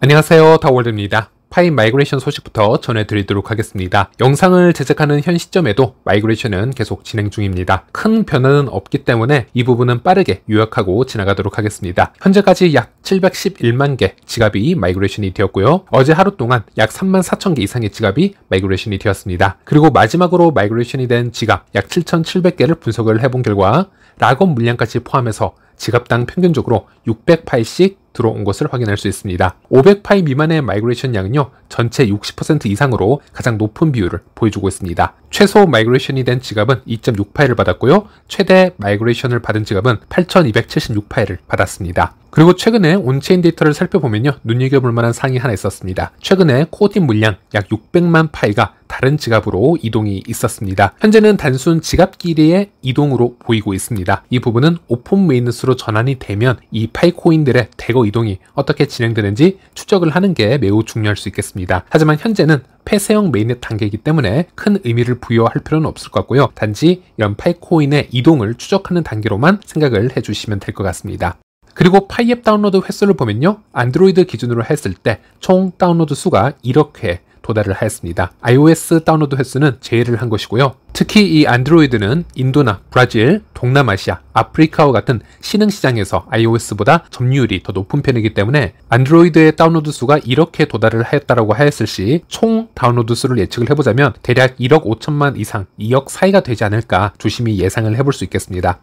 안녕하세요, 다월드입니다. 파이 마이그레이션 소식부터 전해드리도록 하겠습니다. 영상을 제작하는 현 시점에도 마이그레이션은 계속 진행 중입니다. 큰 변화는 없기 때문에 이 부분은 빠르게 요약하고 지나가도록 하겠습니다. 현재까지 약 711만 개 지갑이 마이그레이션이 되었고요. 어제 하루 동안 약 34,000개 이상의 지갑이 마이그레이션이 되었습니다. 그리고 마지막으로 마이그레이션이 된 지갑 약 7,700개를 분석을 해본 결과 락업 물량까지 포함해서 지갑당 평균적으로 600파일씩 들어온 것을 확인할 수 있습니다. 500파일 미만의 마이그레이션 양은요, 전체 60% 이상으로 가장 높은 비율을 보여주고 있습니다. 최소 마이그레이션이 된 지갑은 2.6파일을 받았고요. 최대 마이그레이션을 받은 지갑은 8,276파일을 받았습니다. 그리고 최근에 온체인 데이터를 살펴보면요, 눈여겨볼 만한 사항이 하나 있었습니다. 최근에 코어팀 물량 약 600만 파일가 다른 지갑으로 이동이 있었습니다. 현재는 단순 지갑끼리의 이동으로 보이고 있습니다. 이 부분은 오픈 메인넷으로 전환이 되면 이 파일 코인들의 대거 이동이 어떻게 진행되는지 추적을 하는 게 매우 중요할 수 있겠습니다. 하지만 현재는 폐쇄형 메인넷 단계이기 때문에 큰 의미를 부여할 필요는 없을 것 같고요. 단지 이런 파일 코인의 이동을 추적하는 단계로만 생각을 해주시면 될 것 같습니다. 그리고 파이앱 다운로드 횟수를 보면요, 안드로이드 기준으로 했을 때 총 다운로드 수가 1억 회 도달을 하였습니다. iOS 다운로드 횟수는 제외를 한 것이고요. 특히 이 안드로이드는 인도나 브라질, 동남아시아, 아프리카와 같은 신흥시장에서 iOS보다 점유율이 더 높은 편이기 때문에 안드로이드의 다운로드 수가 1억회 도달을 하였다고 하였을 시 총 다운로드 수를 예측을 해보자면 대략 1억 5천만 이상, 2억 사이가 되지 않을까 조심히 예상을 해볼 수 있겠습니다.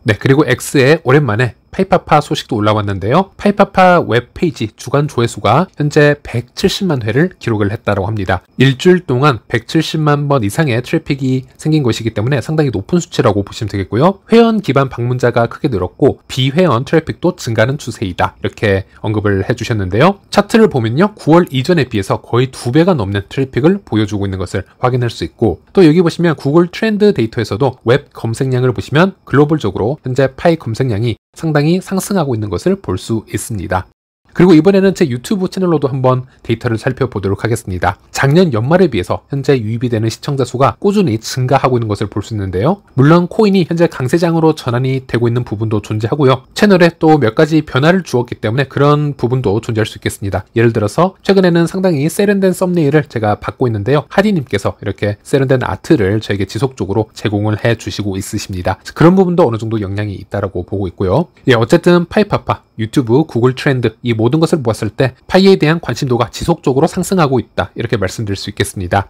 네, 그리고 X에 오랜만에 파이파파 소식도 올라왔는데요. 파이파파 웹페이지 주간 조회수가 현재 170만 회를 기록을 했다고 합니다. 일주일 동안 170만 번 이상의 트래픽이 생긴 것이기 때문에 상당히 높은 수치라고 보시면 되겠고요. 회원 기반 방문자가 크게 늘었고 비회원 트래픽도 증가하는 추세이다, 이렇게 언급을 해주셨는데요. 차트를 보면요, 9월 이전에 비해서 거의 2배가 넘는 트래픽을 보여주고 있는 것을 확인할 수 있고, 또 여기 보시면 구글 트렌드 데이터에서도 웹 검색량을 보시면 글로벌적으로 현재 파이 검색량이 상당히 상승하고 있는 것을 볼 수 있습니다. 그리고 이번에는 제 유튜브 채널로도 한번 데이터를 살펴보도록 하겠습니다. 작년 연말에 비해서 현재 유입이 되는 시청자 수가 꾸준히 증가하고 있는 것을 볼 수 있는데요. 물론 코인이 현재 강세장으로 전환이 되고 있는 부분도 존재하고요. 채널에 또 몇 가지 변화를 주었기 때문에 그런 부분도 존재할 수 있겠습니다. 예를 들어서 최근에는 상당히 세련된 썸네일을 제가 받고 있는데요. 하디님께서 이렇게 세련된 아트를 저에게 지속적으로 제공을 해주시고 있으십니다. 그런 부분도 어느 정도 영향이 있다고 보고 있고요. 예, 어쨌든 파이파파, 유튜브, 구글 트렌드, 이 모든 것을 보았을 때 파이에 대한 관심도가 지속적으로 상승하고 있다, 이렇게 말씀드릴 수 있겠습니다.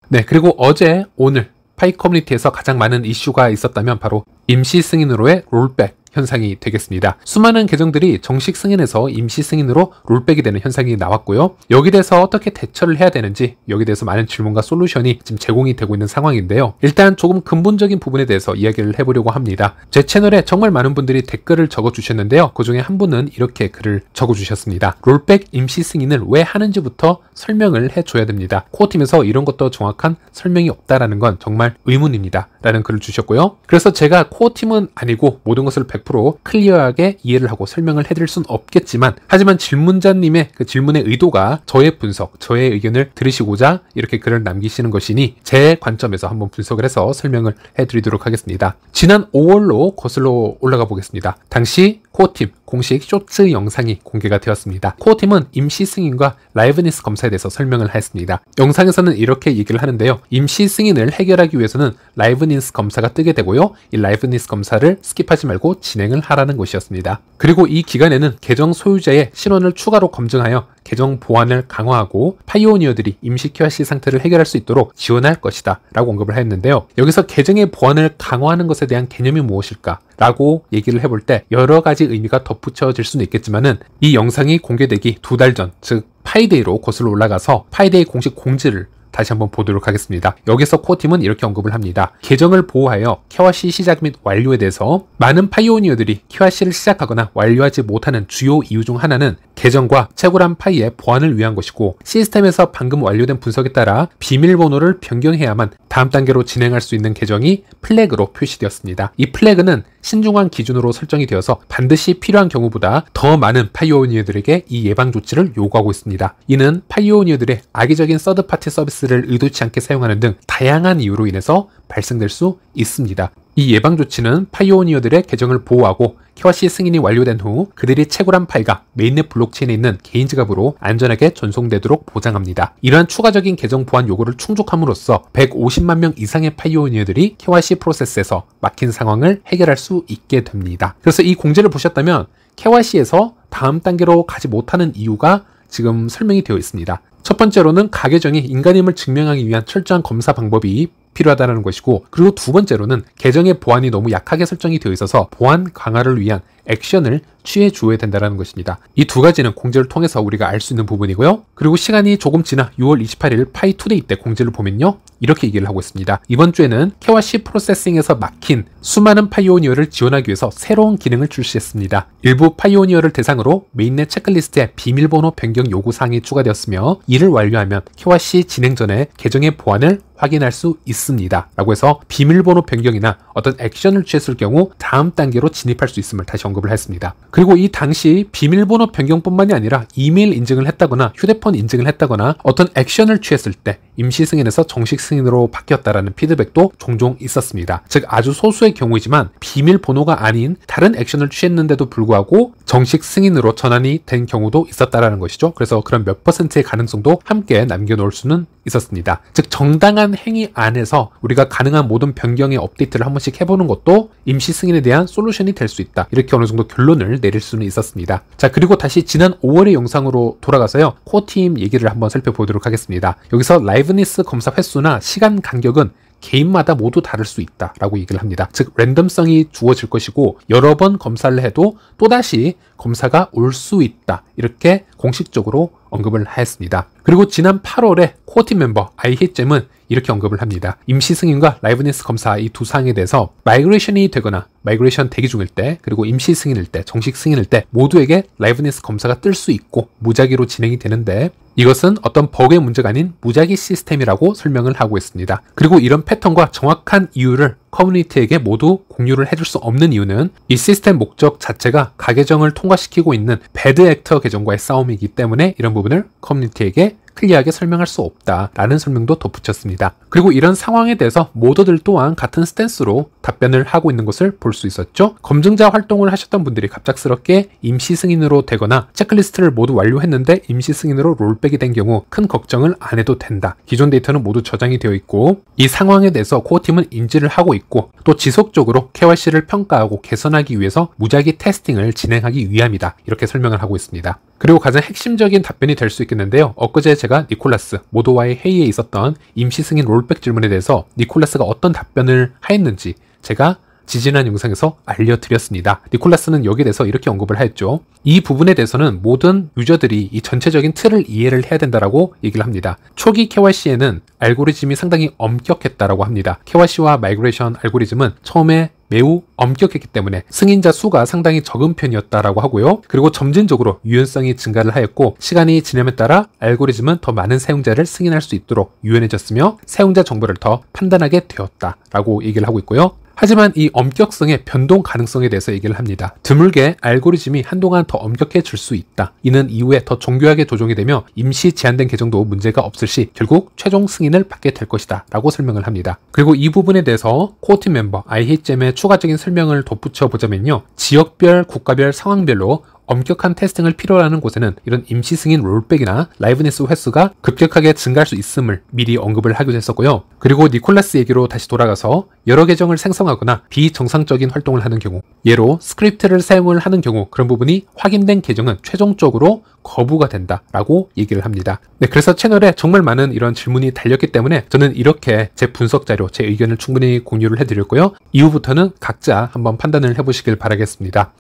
네, 그리고 어제, 오늘 파이 커뮤니티에서 가장 많은 이슈가 있었다면 바로 임시 승인으로의 롤백 현상이 되겠습니다. 수많은 계정들이 정식 승인에서 임시 승인으로 롤백이 되는 현상이 나왔고요. 여기 대해서 어떻게 대처를 해야 되는지, 여기 대해서 많은 질문과 솔루션이 지금 제공이 되고 있는 상황인데요. 일단 조금 근본적인 부분에 대해서 이야기를 해보려고 합니다. 제 채널에 정말 많은 분들이 댓글을 적어주셨는데요. 그 중에 한 분은 이렇게 글을 적어주셨습니다. 롤백 임시 승인을 왜 하는지부터 설명을 해줘야 됩니다. 코어팀에서 이런 것도 정확한 설명이 없다라는 건 정말 의문입니다, 라는 글을 주셨고요. 그래서 제가 코어팀은 아니고 모든 것을 100% 클리어하게 이해를 하고 설명을 해드릴 순 없겠지만, 하지만 질문자님의 그 질문의 의도가 저의 분석, 저의 의견을 들으시고자 이렇게 글을 남기시는 것이니 제 관점에서 한번 분석을 해서 설명을 해드리도록 하겠습니다. 지난 5월로 거슬러 올라가 보겠습니다. 당시 코어팀 공식 쇼츠 영상이 공개가 되었습니다. 코어팀은 임시 승인과 라이브니스 검사에 대해서 설명을 했습니다. 영상에서는 이렇게 얘기를 하는데요. 임시 승인을 해결하기 위해서는 라이브니스 검사가 뜨게 되고요. 이 라이브니스 검사를 스킵하지 말고 진행을 하라는 것이었습니다. 그리고 이 기간에는 계정 소유자의 신원을 추가로 검증하여 계정 보안을 강화하고 파이오니어들이 임시 KYC 상태를 해결할 수 있도록 지원할 것이다, 라고 언급을 했는데요. 여기서 계정의 보안을 강화하는 것에 대한 개념이 무엇일까? 라고 얘기를 해볼 때 여러 가지 의미가 덧붙여질 수는 있겠지만은, 이 영상이 공개되기 2달 전, 즉 파이데이로 거슬러 올라가서 파이데이 공식 공지를 다시 한번 보도록 하겠습니다. 여기서 코어팀은 이렇게 언급을 합니다. 계정을 보호하여 KYC 시작 및 완료에 대해서 많은 파이오니어들이 KYC를 시작하거나 완료하지 못하는 주요 이유 중 하나는 계정과 채굴한 파이의 보안을 위한 것이고, 시스템에서 방금 완료된 분석에 따라 비밀번호를 변경해야만 다음 단계로 진행할 수 있는 계정이 플래그로 표시되었습니다. 이 플래그는 신중한 기준으로 설정이 되어서 반드시 필요한 경우보다 더 많은 파이오니어들에게 이 예방 조치를 요구하고 있습니다. 이는 파이오니어들의 악의적인 서드파티 서비스를 의도치 않게 사용하는 등 다양한 이유로 인해서 발생될 수 있습니다. 이 예방 조치는 파이오니어들의 계정을 보호하고 KYC 승인이 완료된 후 그들이 채굴한 파일가 메인넷 블록체인에 있는 개인 지갑으로 안전하게 전송되도록 보장합니다. 이러한 추가적인 계정 보안 요구를 충족함으로써 150만 명 이상의 파이오니어들이 KYC 프로세스에서 막힌 상황을 해결할 수 있게 됩니다. 그래서 이 공지를 보셨다면 KYC에서 다음 단계로 가지 못하는 이유가 지금 설명이 되어 있습니다. 첫 번째로는 가계정이 인간임을 증명하기 위한 철저한 검사 방법이 필요하다는 것이고, 그리고 두 번째로는 계정의 보안이 너무 약하게 설정이 되어 있어서 보안 강화를 위한 액션을 취해 주어야 된다는 것입니다. 이 두 가지는 공지를 통해서 우리가 알 수 있는 부분이고요. 그리고 시간이 조금 지나 6월 28일 파이투데이 때 공지를 보면요, 이렇게 얘기를 하고 있습니다. 이번 주에는 KYC 프로세싱에서 막힌 수많은 파이오니어를 지원하기 위해서 새로운 기능을 출시했습니다. 일부 파이오니어를 대상으로 메인넷 체크리스트에 비밀번호 변경 요구사항이 추가되었으며, 이를 완료하면 KYC 진행 전에 계정의 보안을 확인할 수 있습니다. 라고 해서 비밀번호 변경이나 어떤 액션을 취했을 경우 다음 단계로 진입할 수 있음을 다시 언급을 했습니다. 그리고 이 당시 비밀번호 변경뿐만이 아니라 이메일 인증을 했다거나 휴대폰 인증을 했다거나 어떤 액션을 취했을 때 임시 승인에서 정식 승인으로 바뀌었다라는 피드백도 종종 있었습니다. 즉 아주 소수의 경우이지만 비밀번호가 아닌 다른 액션을 취했는데도 불구하고 정식 승인으로 전환이 된 경우도 있었다라는 것이죠. 그래서 그런 몇 퍼센트의 가능성도 함께 남겨놓을 수는 있었습니다. 즉 정당한 행위 안에서 우리가 가능한 모든 변경의 업데이트를 한 번씩 해보는 것도 임시 승인에 대한 솔루션이 될 수 있다. 이렇게 어느 정도 결론을 내릴 수는 있었습니다. 자, 그리고 다시 지난 5월의 영상으로 돌아가서요, 코어팀 얘기를 한번 살펴보도록 하겠습니다. 여기서 라이브니스 검사 횟수나 시간 간격은 개인마다 모두 다를 수 있다라고 얘기를 합니다. 즉 랜덤성이 주어질 것이고 여러 번 검사를 해도 또다시 검사가 올 수 있다. 이렇게 공식적으로 언급을 하였습니다. 그리고 지난 8월에 코어팀 멤버 iHit잼은 이렇게 언급을 합니다. 임시 승인과 라이브니스 검사 이 두 사항에 대해서 마이그레이션이 되거나 마이그레이션 대기 중일 때, 그리고 임시 승인일 때, 정식 승인일 때 모두에게 라이브니스 검사가 뜰 수 있고 무작위로 진행이 되는데, 이것은 어떤 버그의 문제가 아닌 무작위 시스템이라고 설명을 하고 있습니다. 그리고 이런 패턴과 정확한 이유를 커뮤니티에게 모두 공유를 해줄 수 없는 이유는 이 시스템 목적 자체가 가계정을 통과시키고 있는 배드 액터 계정과의 싸움이기 때문에 이런 부분을 커뮤니티에게 클리어하게 설명할 수 없다라는 설명도 덧붙였습니다. 그리고 이런 상황에 대해서 모더들 또한 같은 스탠스로 답변을 하고 있는 것을 볼 수 있었죠. 검증자 활동을 하셨던 분들이 갑작스럽게 임시 승인으로 되거나 체크리스트를 모두 완료했는데 임시 승인으로 롤백이 된 경우 큰 걱정을 안 해도 된다. 기존 데이터는 모두 저장이 되어 있고 이 상황에 대해서 코어팀은 인지를 하고 있고 또 지속적으로 KYC를 평가하고 개선하기 위해서 무작위 테스팅을 진행하기 위함이다. 이렇게 설명을 하고 있습니다. 그리고 가장 핵심적인 답변이 될 수 있겠는데요. 엊그제 제가 니콜라스 모더와의 회의에 있었던 임시 승인 롤백 질문에 대해서 니콜라스가 어떤 답변을 하였는지 제가 지지난 영상에서 알려드렸습니다. 니콜라스는 여기에 대해서 이렇게 언급을 하였죠. 이 부분에 대해서는 모든 유저들이 이 전체적인 틀을 이해를 해야 된다라고 얘기를 합니다. 초기 KYC에는 알고리즘이 상당히 엄격했다라고 합니다. KYC와 마이그레이션 알고리즘은 처음에 매우 엄격했기 때문에 승인자 수가 상당히 적은 편이었다라고 하고요. 그리고 점진적으로 유연성이 증가를 하였고 시간이 지남에 따라 알고리즘은 더 많은 사용자를 승인할 수 있도록 유연해졌으며 사용자 정보를 더 판단하게 되었다라고 얘기를 하고 있고요. 하지만 이 엄격성의 변동 가능성에 대해서 얘기를 합니다. 드물게 알고리즘이 한동안 더 엄격해질 수 있다. 이는 이후에 더 정교하게 조정이 되며 임시 제한된 계정도 문제가 없을 시 결국 최종 승인을 받게 될 것이다 라고 설명을 합니다. 그리고 이 부분에 대해서 코어팀 멤버 iHit잼의 추가적인 설명을 덧붙여 보자면요. 지역별, 국가별, 상황별로 엄격한 테스팅을 필요로 하는 곳에는 이런 임시 승인 롤백이나 라이브니스 횟수가 급격하게 증가할 수 있음을 미리 언급을 하기도 했었고요. 그리고 니콜라스 얘기로 다시 돌아가서 여러 계정을 생성하거나 비정상적인 활동을 하는 경우, 예로 스크립트를 사용을 하는 경우 그런 부분이 확인된 계정은 최종적으로 거부가 된다라고 얘기를 합니다. 네, 그래서 채널에 정말 많은 이런 질문이 달렸기 때문에 저는 이렇게 제 분석 자료, 제 의견을 충분히 공유를 해드렸고요. 이후부터는 각자 한번 판단을 해보시길 바라겠습니다.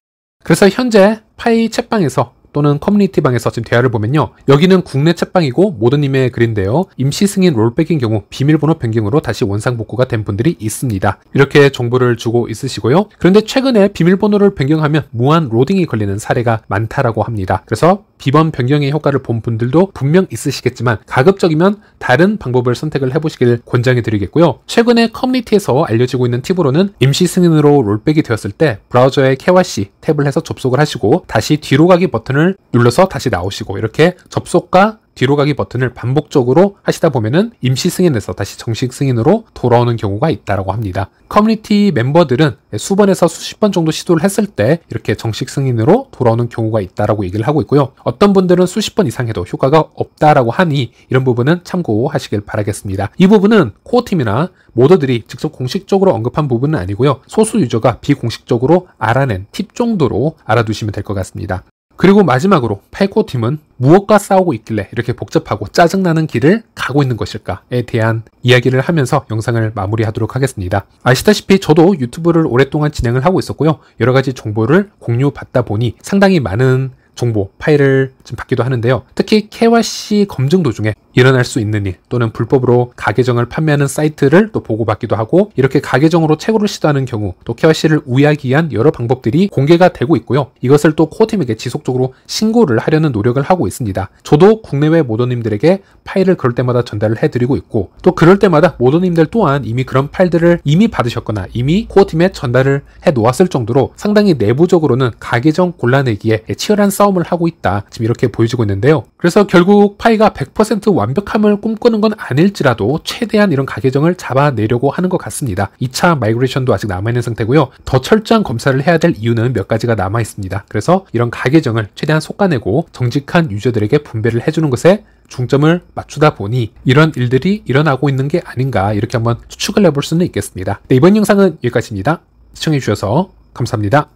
그래서 현재 파이 챗방에서 또는 커뮤니티 방에서 지금 대화를 보면요. 여기는 국내 챗방이고 모더님의 글인데요. 임시 승인 롤백인 경우 비밀번호 변경으로 다시 원상 복구가 된 분들이 있습니다. 이렇게 정보를 주고 있으시고요. 그런데 최근에 비밀번호를 변경하면 무한 로딩이 걸리는 사례가 많다라고 합니다. 그래서 비번 변경의 효과를 본 분들도 분명 있으시겠지만 가급적이면 다른 방법을 선택을 해보시길 권장해 드리겠고요. 최근에 커뮤니티에서 알려지고 있는 팁으로는 임시 승인으로 롤백이 되었을 때 브라우저에 KYC 탭을 해서 접속을 하시고 다시 뒤로 가기 버튼을 눌러서 다시 나오시고 이렇게 접속과 뒤로 가기 버튼을 반복적으로 하시다 보면은 임시 승인에서 다시 정식 승인으로 돌아오는 경우가 있다라고 합니다. 커뮤니티 멤버들은 수번에서 수십 번 정도 시도를 했을 때 이렇게 정식 승인으로 돌아오는 경우가 있다라고 얘기를 하고 있고요. 어떤 분들은 수십 번 이상 해도 효과가 없다라고 하니 이런 부분은 참고하시길 바라겠습니다. 이 부분은 코어팀이나 모더들이 직접 공식적으로 언급한 부분은 아니고요. 소수 유저가 비공식적으로 알아낸 팁 정도로 알아두시면 될 것 같습니다. 그리고 마지막으로 파이코어팀은 무엇과 싸우고 있길래 이렇게 복잡하고 짜증나는 길을 가고 있는 것일까에 대한 이야기를 하면서 영상을 마무리하도록 하겠습니다. 아시다시피 저도 유튜브를 오랫동안 진행을 하고 있었고요. 여러 가지 정보를 공유받다 보니 상당히 많은 정보, 파일을 좀 받기도 하는데요. 특히 KYC 검증 도중에 일어날 수 있는 일 또는 불법으로 가계정을 판매하는 사이트를 또 보고받기도 하고 이렇게 가계정으로 채굴을 시도하는 경우 또 KYC를 우회하기 위한 여러 방법들이 공개가 되고 있고요. 이것을 또 코어팀에게 지속적으로 신고를 하려는 노력을 하고 있습니다. 저도 국내외 모더님들에게 파일을 그럴 때마다 전달을 해드리고 있고 또 그럴 때마다 모더님들 또한 이미 그런 파일들을 이미 받으셨거나 이미 코어팀에 전달을 해 놓았을 정도로 상당히 내부적으로는 가계정 골라내기에 치열한 싸움을 하고 있다. 지금 이렇게 보여지고 있는데요. 그래서 결국 파이가 100% 완벽함을 꿈꾸는 건 아닐지라도 최대한 이런 가계정을 잡아내려고 하는 것 같습니다. 2차 마이그레이션도 아직 남아있는 상태고요. 더 철저한 검사를 해야 될 이유는 몇 가지가 남아있습니다. 그래서 이런 가계정을 최대한 솎아내고 정직한 유저들에게 분배를 해주는 것에 중점을 맞추다 보니 이런 일들이 일어나고 있는 게 아닌가 이렇게 한번 추측을 해볼 수는 있겠습니다. 네, 이번 영상은 여기까지입니다. 시청해주셔서 감사합니다.